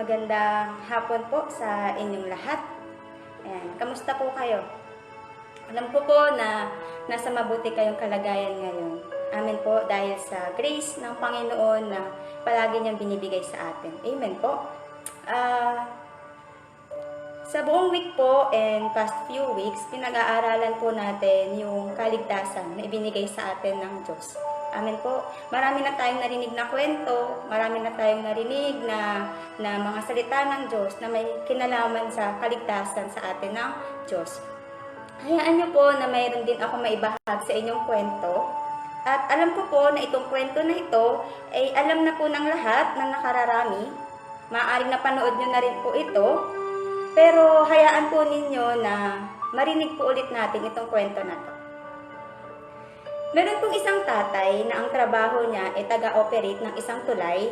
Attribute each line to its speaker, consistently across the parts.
Speaker 1: Magandang hapon po sa inyong lahat. Ayan, kamusta po kayo? Alam ko po na nasa mabuti kayong kalagayan ngayon. Amen po dahil sa grace ng Panginoon na palagi niyang binibigay sa atin. Amen po. Sa buong week po and past few weeks, pinag-aaralan po natin yung kaligtasan na ibinigay sa atin ng Diyos. Amen po. Marami na tayong narinig na kwento, marami na tayong narinig na mga salita ng Diyos na may kinalaman sa kaligtasan sa atin ng Diyos. Hayaan niyo po na mayroon din ako maibahag sa inyong kwento. At alam ko po na itong kwento na ito ay alam na po ng lahat ng nakararami. Maaaring napanood niyo na rin po ito. Pero hayaan po ninyo na marinig po ulit natin itong kwento na to. Meron pong isang tatay na ang trabaho niya ay taga-operate ng isang tulay.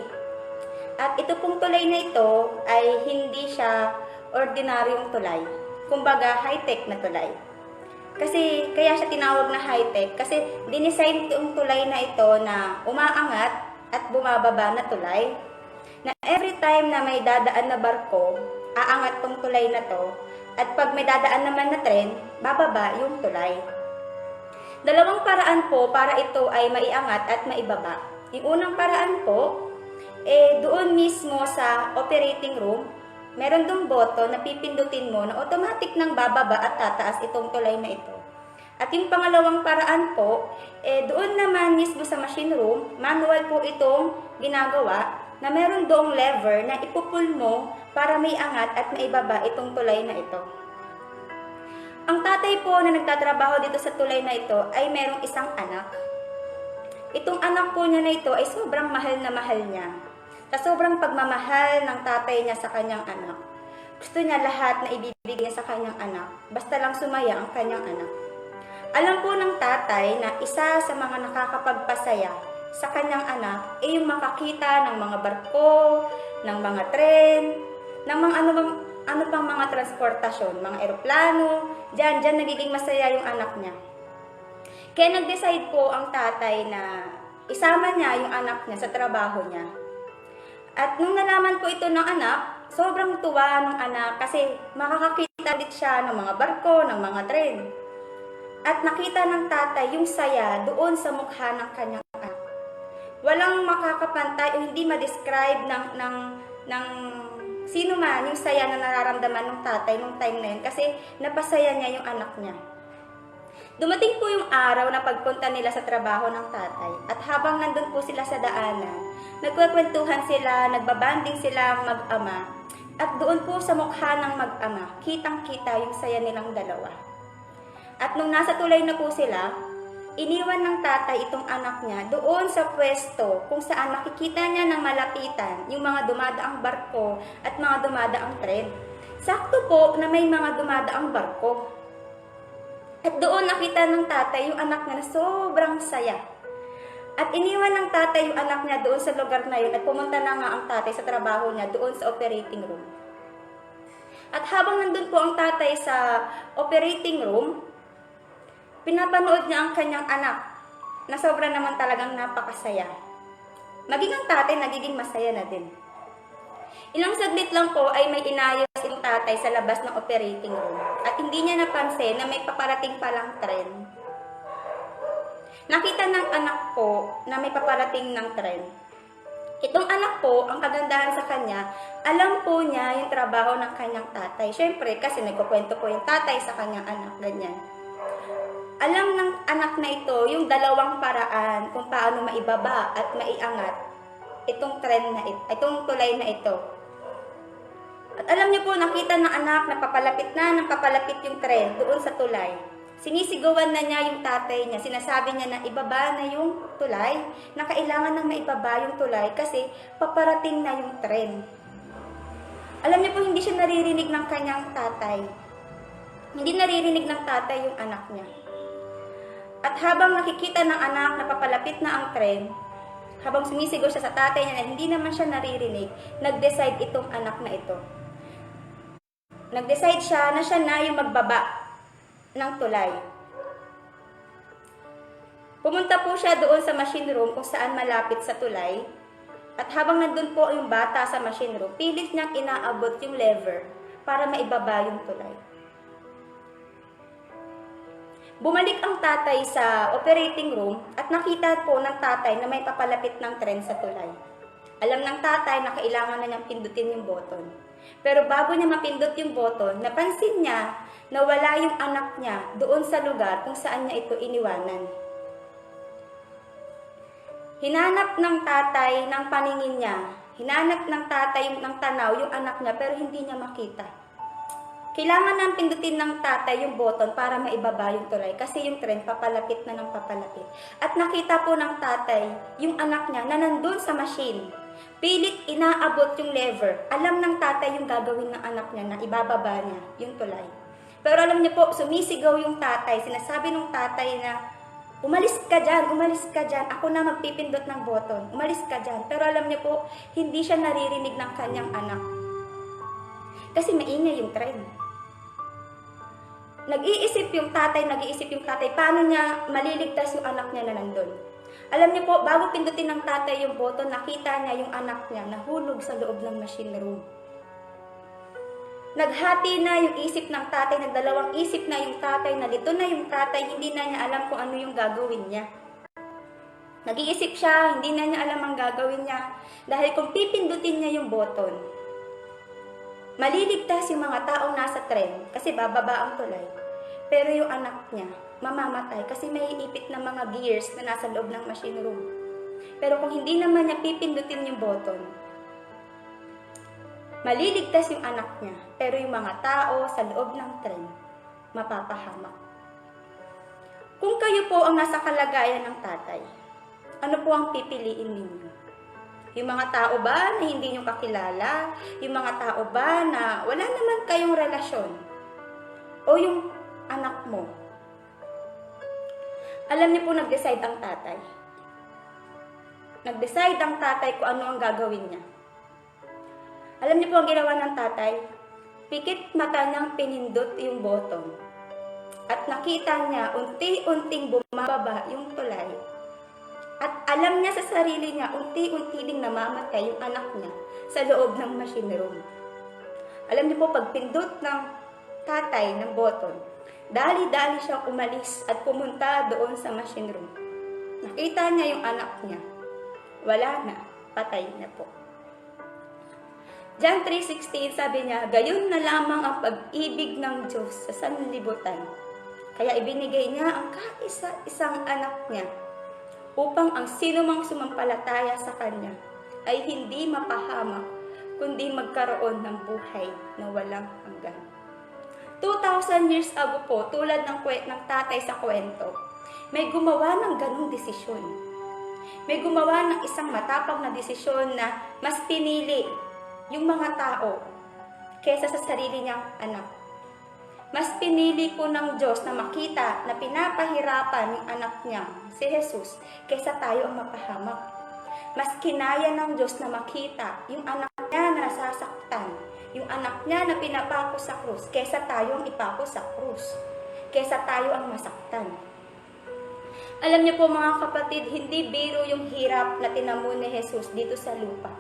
Speaker 1: At ito pong tulay na ito ay hindi siya ordinaryong tulay. Kumbaga, high-tech na tulay. Kasi, kaya siya tinawag na high-tech kasi dinesign itong tulay na ito na umaangat at bumababa na tulay. Na every time na may dadaan na barko, aangat tong tulay na to. At pag may dadaan naman na tren, bababa yung tulay. Dalawang paraan po para ito ay maiangat at maibaba. Yung unang paraan po, doon mismo sa operating room, meron dong button na pipindutin mo na automatic nang bababa at tataas itong tulay na ito. At yung pangalawang paraan po, doon naman mismo sa machine room, manual po itong ginagawa na meron doong lever na ipupul mo para may angat at maibaba itong tulay na ito. Ang tatay po na nagtatrabaho dito sa tulay na ito ay merong isang anak. Itong anak po niya na ito ay sobrang mahal na mahal niya. Sa sobrang pagmamahal ng tatay niya sa kanyang anak. Gusto niya lahat na ibibigay niya sa kanyang anak. Basta lang sumaya ang kanyang anak. Alam po ng tatay na isa sa mga nakakapagpasaya sa kanyang anak ay yung makakita ng mga barko, ng mga tren, ng mga ano pang mga transportasyon, mga eroplano, dyan nagiging masaya yung anak niya. Kaya nag-decide po ang tatay na isama niya yung anak niya sa trabaho niya. At nung nalaman po ito ng anak, sobrang tuwa ng anak kasi makakakita ulit siya ng mga barko, ng mga tren. At nakita ng tatay yung saya doon sa mukha ng kanyang anak. Walang makakapantay o hindi ma-describe ng sino man yung saya na nararamdaman ng tatay nung time na yun kasi napasaya niya yung anak niya. Dumating po yung araw na pagpunta nila sa trabaho ng tatay at habang nandun po sila sa daanan, nagkukwentuhan sila, nagbabanding sila mag-ama at doon po sa mukha ng mag-ama, kitang-kita yung saya nilang dalawa. At nung nasa tulay na po sila, iniwan ng tatay itong anak niya doon sa pwesto kung saan makikita niya ng malapitan yung mga dumadaang barko at mga dumadaang tren. Sakto po na may mga dumadaang barko. At doon nakita ng tatay yung anak niya na sobrang saya. At iniwan ng tatay yung anak niya doon sa lugar na yun at pumunta na nga ang tatay sa trabaho niya doon sa operating room. At habang nandun po ang tatay sa operating room, pinapanood niya ang kanyang anak na sobra naman talagang napakasaya. Maging ang tatay nagiging masaya na din. Ilang saglit lang po ay may inayos yung tatay sa labas ng operating room at hindi niya napansin na may paparating palang tren. Nakita ng anak po na may paparating ng tren. Itong anak po, ang kagandahan sa kanya, alam po niya yung trabaho ng kanyang tatay. Siyempre, kasi nagkukwento po yung tatay sa kanyang anak, ganyan. Alam ng anak na ito yung dalawang paraan kung paano maibaba at maiangat itong tren na ito, itong tulay na ito. At alam niyo po, nakita ng anak na papalapit yung tren doon sa tulay. Sinisigawan na niya yung tatay niya, sinasabi niya na ibaba na yung tulay, na kailangan nang maibaba yung tulay kasi paparating na yung tren. Alam niyo po, hindi siya naririnig ng kanyang tatay. Hindi naririnig ng tatay yung anak niya. At habang nakikita ng anak na papalapit na ang tren, habang sumisigaw siya sa tatay niya na hindi naman siya naririnig, nag-decide itong anak na ito. Nag-decide siya na yung magbaba ng tulay. Pumunta po siya doon sa machine room kung saan malapit sa tulay At habang nandun po yung bata sa machine room, pilit niyang inaabot yung lever para maibaba yung tulay. Bumalik ang tatay sa operating room at nakita po ng tatay na may papalapit ng tren sa tulay. Alam ng tatay na kailangan na niyang pindutin yung button. Pero bago niya mapindot yung button, napansin niya na wala yung anak niya doon sa lugar kung saan niya ito iniwanan. Hinanap ng tatay ng paningin niya, hinanap ng tatay ng tanaw yung anak niya pero hindi niya makita. Kailangan nang pindutin ng tatay yung button para maibaba yung tulay kasi yung tren papalapit na ng papalapit. At nakita po ng tatay yung anak niya na nandun sa machine. Pilit inaabot yung lever. Alam ng tatay yung gagawin ng anak niya na ibababa niya yung tulay. Pero alam niyo po, sumisigaw yung tatay. Sinasabi ng tatay na, umalis ka dyan, ako na magpipindot ng button, umalis ka dyan. Pero alam niyo po, hindi siya naririnig ng kanyang anak. Kasi maingay yung tren. Nag-iisip yung tatay, paano niya maliligtas yung anak niya na nandun. Alam niyo po, bago pindutin ng tatay yung button, nakita niya yung anak niya nahulog sa loob ng machine room. Naghati na yung isip ng tatay, nagdalawang isip na yung tatay, nalito na yung tatay, hindi na niya alam kung ano yung gagawin niya. Nag-iisip siya, hindi na niya alam ang gagawin niya, dahil kung pipindutin niya yung button, maliligtas yung mga taong nasa tren kasi bababa ang tulay. Pero yung anak niya, mamamatay kasi may ipit na mga gears na nasa loob ng machine room. Pero kung hindi naman niya pipindutin yung button, maliligtas yung anak niya. Pero yung mga tao sa loob ng tren, mapapahamak. Kung kayo po ang nasa kalagayan ng tatay, ano po ang pipiliin ninyo? Yung mga tao ba na hindi nyo kakilala? Yung mga tao ba na wala naman kayong relasyon? O yung anak mo? Alam niyo po, nag-decide ang tatay. Nag-decide ang tatay kung ano ang gagawin niya. Alam niyo po ang ginawa ng tatay? Pikit mata niyang pinindot yung button. At nakita niya, unti-unting bumababa yung tulay. At alam niya sa sarili niya, unti-unti ding namamatay yung anak niya sa loob ng machine room. Alam niyo po, pag pindot ng tatay ng button, dali-dali siyang umalis at pumunta doon sa machine room. Nakita niya yung anak niya. Wala na, patay na po. John 3:16 sabi niya, gayon na lamang ang pag-ibig ng Diyos sa sanlibutan. Kaya ibinigay niya ang kaisa-isang anak niya upang ang sinumang sumampalataya sa Kanya ay hindi mapahamak, kundi magkaroon ng buhay na walang hanggan. 2,000 years ago po, tulad ng tatay sa kwento, may gumawa ng ganung desisyon. May gumawa ng isang matapang na desisyon na mas pinili yung mga tao kesa sa sarili niyang anak. Mas pinili po ng Diyos na makita na pinapahirapan yung anak niya, si Jesus, kaysa tayo ang mapahamak. Mas kinaya ng Diyos na makita yung anak niya na nasasaktan, yung anak niya na pinapako sa krus, kaysa tayo ang ipako sa krus, kaysa tayo ang masaktan. Alam niyo po mga kapatid, hindi biro yung hirap na tinamo ni Jesus dito sa lupa.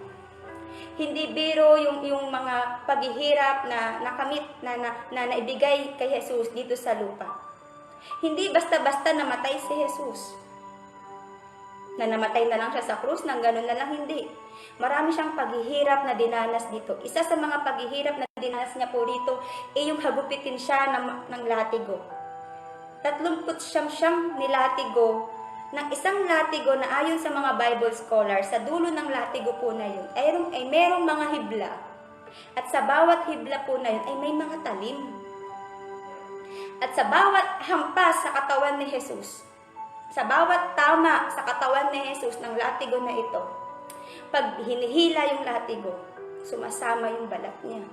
Speaker 1: Hindi biro yung mga paghihirap na nakamit, na naibigay kay Jesus dito sa lupa. Hindi basta-basta namatay si Jesus. Na namatay na lang siya sa krus, nang ganun na lang, hindi. Marami siyang paghihirap na dinanas dito. Isa sa mga paghihirap na dinanas niya po dito ay yung hagupitin siya ng latigo. 39 nilatigo ng isang latigo na ayon sa mga Bible scholars, sa dulo ng latigo po na yun ay merong mga hibla. At sa bawat hibla po na yun ay may mga talim. At sa bawat hampas sa katawan ni Jesus, sa bawat tama sa katawan ni Jesus ng latigo na ito, pag hinihila yung latigo, sumasama yung balat niya.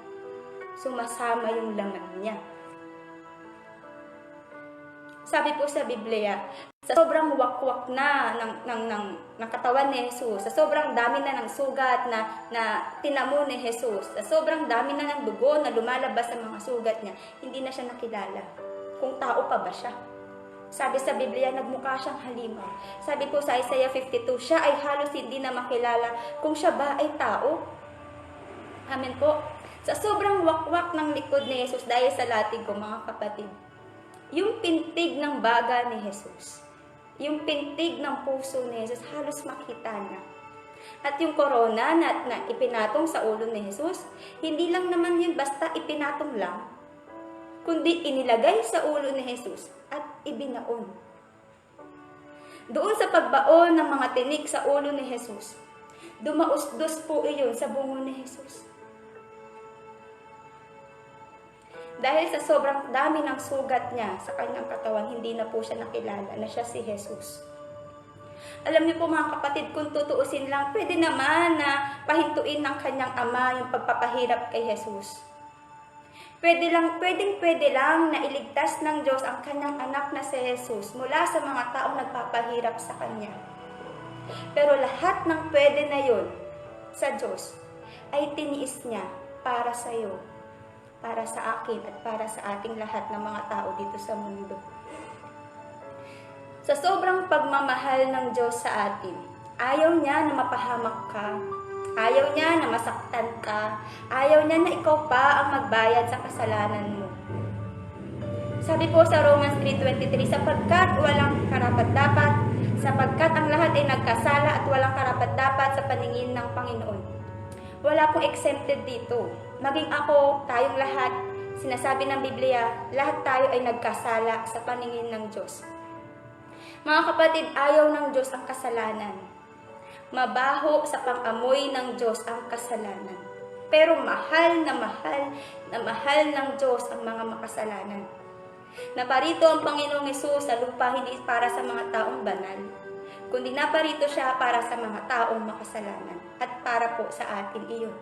Speaker 1: Sumasama yung laman niya. Sabi po sa Biblia, sa sobrang wakwak na ng katawan ni Jesus, sa sobrang dami na ng sugat na tinamo ni Jesus, sa sobrang dami na ng dugo na lumalabas sa mga sugat niya, hindi na siya nakilala kung tao pa ba siya. Sabi sa Biblia, nagmukha siyang halimaw. Sabi po sa Isaiah 52, siya ay halos hindi na makilala kung siya ba ay tao. Amen po. Sa sobrang wakwak ng likod ni Jesus dahil sa latig ko, mga kapatid, yung pintig ng baga ni Jesus, yung pintig ng puso ni Jesus, halos makita na. At yung corona na ipinatong sa ulo ni Jesus, hindi lang naman yun basta ipinatong lang, kundi inilagay sa ulo ni Jesus at ibinaon. Doon sa pagbaon ng mga tinik sa ulo ni Jesus, dumausdos po iyon sa bungo ni Jesus. Dahil sa sobrang dami ng sugat niya sa kanyang katawan, hindi na po siya nakilala na siya si Jesus. Alam niyo po mga kapatid, kung tutuusin lang, pwede naman na pahintuin ng kanyang ama yung pagpapahirap kay Jesus. Pwede lang na iligtas ng Diyos ang kanyang anak na si Jesus mula sa mga taong nagpapahirap sa kanya. Pero lahat ng pwede na yun sa Diyos ay tiniis niya para sa iyo, para sa akin at para sa ating lahat ng mga tao dito sa mundo. Sa sobrang pagmamahal ng Diyos sa atin, ayaw niya na mapahamak ka, ayaw niya na masaktan ka, ayaw niya na ikaw pa ang magbayad sa kasalanan mo. Sabi po sa Romans 3:23, sapagkat walang karapat-dapat, sapagkat ang lahat ay nagkasala at walang karapat-dapat sa paningin ng Panginoon. Wala pong exempted dito. Maging ako, tayong lahat, sinasabi ng Biblia, lahat tayo ay nagkasala sa paningin ng Diyos. Mga kapatid, ayaw ng Diyos ang kasalanan. Mabaho sa pang-amoy ng Diyos ang kasalanan. Pero mahal na mahal ng Diyos ang mga makasalanan. Naparito ang Panginoong Hesus sa lupa hindi para sa mga taong banal, kundi naparito siya para sa mga taong makasalanan at para po sa atin iyon.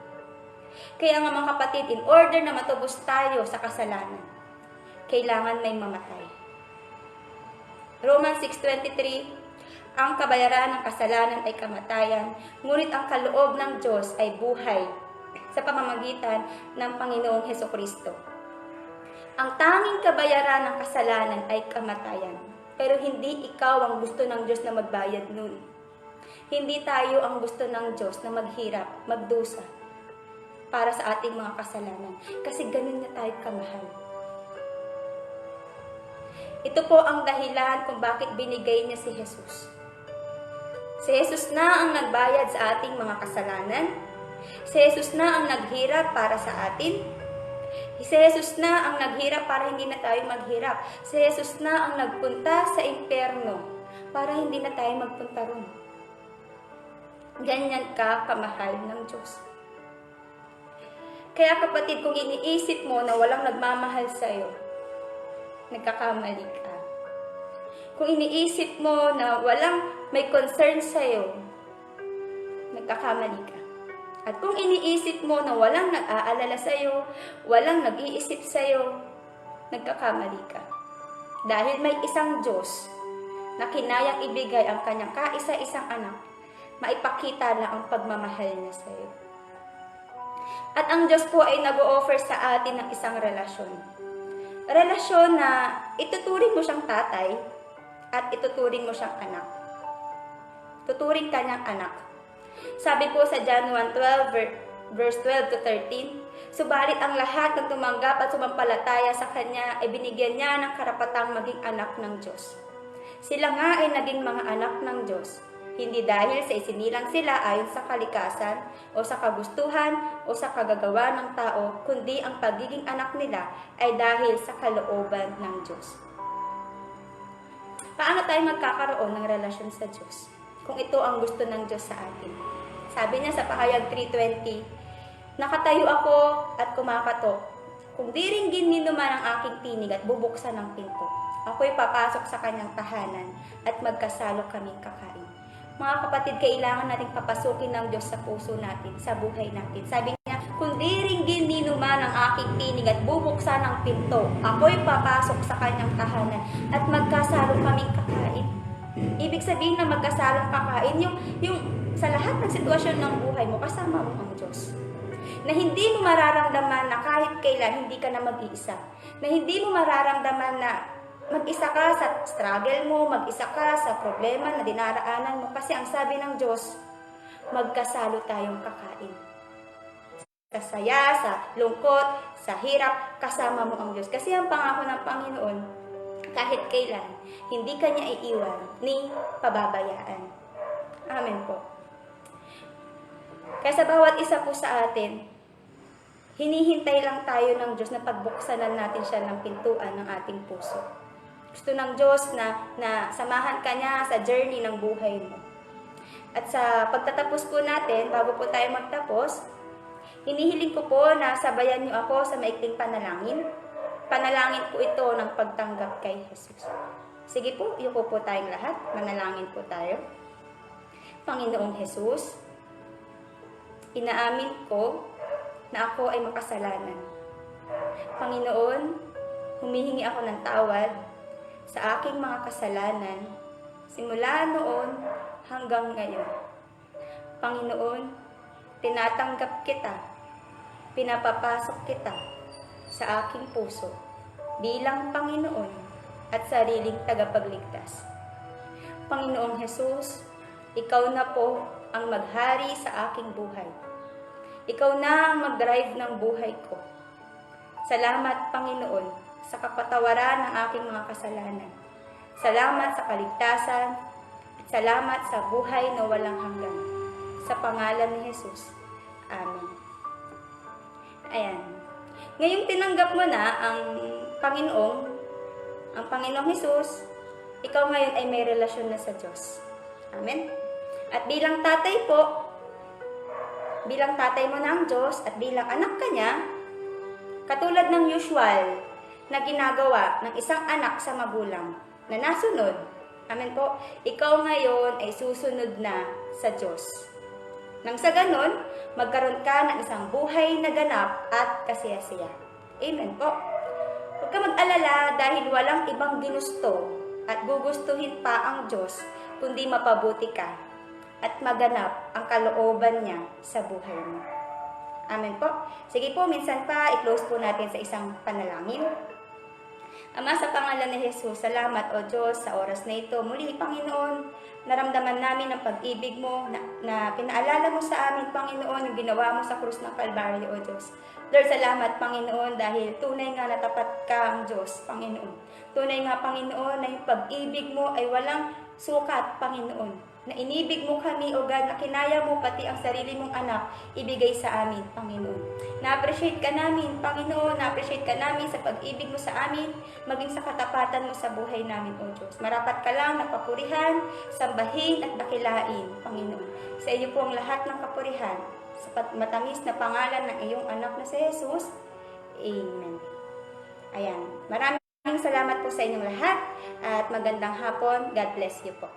Speaker 1: Kaya nga mga kapatid, in order na matubos tayo sa kasalanan, kailangan may mamatay. Romans 6:23, ang kabayaran ng kasalanan ay kamatayan, ngunit ang kaloob ng Diyos ay buhay sa pamamagitan ng Panginoong Hesukristo. Ang tanging kabayaran ng kasalanan ay kamatayan, pero hindi ikaw ang gusto ng Diyos na magbayad nun. Hindi tayo ang gusto ng Diyos na maghirap, magdusa para sa ating mga kasalanan, kasi ganun na tayo kamahal. Ito po ang dahilan kung bakit binigay niya si Jesus. Si Jesus na ang nagbayad sa ating mga kasalanan. Si Jesus na ang naghirap para sa atin. Si Jesus na ang naghirap para hindi na tayo maghirap. Si Jesus na ang nagpunta sa impyerno para hindi na tayo magpunta ron. Ganyan ka kamahal ng Diyos. Kaya kapatid, kung iniisip mo na walang nagmamahal sa iyo, nagkakamali ka. Kung iniisip mo na walang may concern sa iyo, nagkakamali ka. At kung iniisip mo na walang nag-aalala sa iyo, walang nag-iisip sa iyo, nagkakamali ka. Dahil may isang Diyos na kinayang ibigay ang kanyang kaisa-isang anak, maipakita lang ang pagmamahal niya sa iyo. At ang Diyos po ay nag-o-offer sa atin ng isang relasyon. Relasyon na ituturing mo siyang tatay at ituturing mo siyang anak. Tuturing ka niyang anak. Sabi po sa John 1:12, verse 12 to 13, subalit ang lahat ng tumanggap at sumampalataya sa Kanya ay binigyan niya ng karapatang maging anak ng Diyos. Sila nga ay naging mga anak ng Diyos, hindi dahil sa isinilang sila ayon sa kalikasan o sa kagustuhan o sa kagagawa ng tao, kundi ang pagiging anak nila ay dahil sa kalooban ng Diyos. Paano tayo magkakaroon ng relasyon sa Diyos kung ito ang gusto ng Diyos sa atin? Sabi niya sa Pahayag 3:20, nakatayo ako at kumakatok. Kung diringgin nino man ang aking tinig at bubuksan ng pinto, ako'y papasok sa kanyang tahanan at magkasalo kaming kakain. Mga kapatid, kailangan nating papasukin ng Diyos sa puso natin, sa buhay natin. Sabi niya, kung diringgin nino man ang aking tinig at bubuksan ng pinto, ako'y papasok sa kanyang tahanan at magkasalo kaming kakain. Ibig sabihin na magkasalong kakain, yung sa lahat ng sitwasyon ng buhay mo, kasama mo ang Diyos. Na hindi mo mararamdaman na kahit kailan hindi ka na mag-iisa. Na hindi mo mararamdaman na mag-isa ka sa struggle mo, mag-isa ka sa problema na dinaraanan mo. Kasi ang sabi ng Diyos, magkasalo tayong kakain. Sa saya, sa lungkot, sa hirap, kasama mo ang Diyos. Kasi ang pangako ng Panginoon, kahit kailan, hindi ka niya iiwan ni pababayaan. Amen po. Kaya sa bawat isa po sa atin, hinihintay lang tayo ng Diyos na pagbuksanan natin siya ng pintuan ng ating puso. Gusto ng Diyos na samahan ka niya sa journey ng buhay mo. At sa pagtatapos po natin, bago po tayo magtapos, hinihiling ko po na sabayan niyo ako sa maikling panalangin. Panalangin po ito ng pagtanggap kay Jesus. Sige po, yuko po tayong lahat. Manalangin po tayo. Panginoong Jesus, inaamin ko na ako ay makasalanan. Panginoon, humihingi ako ng tawad sa aking mga kasalanan simula noon hanggang ngayon. Panginoon, tinatanggap kita, pinapapasok kita sa aking puso bilang Panginoon at sariling tagapagligtas. Panginoong Jesus, ikaw na po ang maghari sa aking buhay. Ikaw na ang mag-drive ng buhay ko. Salamat, Panginoon, sa kapatawaran ng aking mga kasalanan. Salamat sa kaligtasan at salamat sa buhay na walang hanggan. Sa pangalan ni Jesus. Amen. Ayan. Ngayong tinanggap mo na ang Panginoong Jesus, ikaw ngayon ay may relasyon na sa Diyos. Amen. At bilang tatay mo ng Diyos at bilang anak ka niya, katulad ng usual na ginagawa ng isang anak sa magulang na nasunod, amen po, ikaw ngayon ay susunod na sa Diyos. Nang sa ganon, magkaroon ka ng isang buhay na ganap at kasiyasiya. Amen po. Huwag ka mag-alala dahil walang ibang ginusto at gugustuhin pa ang Diyos kundi mapabuti ka at maganap ang kalooban niya sa buhay mo. Amen po. Sige po, minsan pa, i-close po natin sa isang panalangin. Ama, sa pangalan ni Jesus, salamat o Diyos sa oras na ito. Muli, Panginoon, naramdaman namin ang pag-ibig mo na pinaalala mo sa amin, Panginoon, yung ginawa mo sa krus ng Kalbaryo, o Diyos. Lord, salamat, Panginoon, dahil tunay nga na tapat ka ang Diyos, Panginoon. Tunay nga, Panginoon, na yung pag-ibig mo ay walang sukat, Panginoon. Na inibig mo kami, O God, na kinaya mo pati ang sarili mong anak, ibigay sa amin, Panginoon. Na-appreciate ka namin, Panginoon, na-appreciate ka namin sa pag-ibig mo sa amin, maging sa katapatan mo sa buhay namin, O Diyos. Marapat ka lang na papurihan, sambahin at dakilain, Panginoon. Sa iyo po ang lahat ng kapurihan, sa matamis na pangalan ng iyong anak na si Jesus. Amen. Ayan. Maraming salamat po sa inyong lahat at magandang hapon. God bless you po.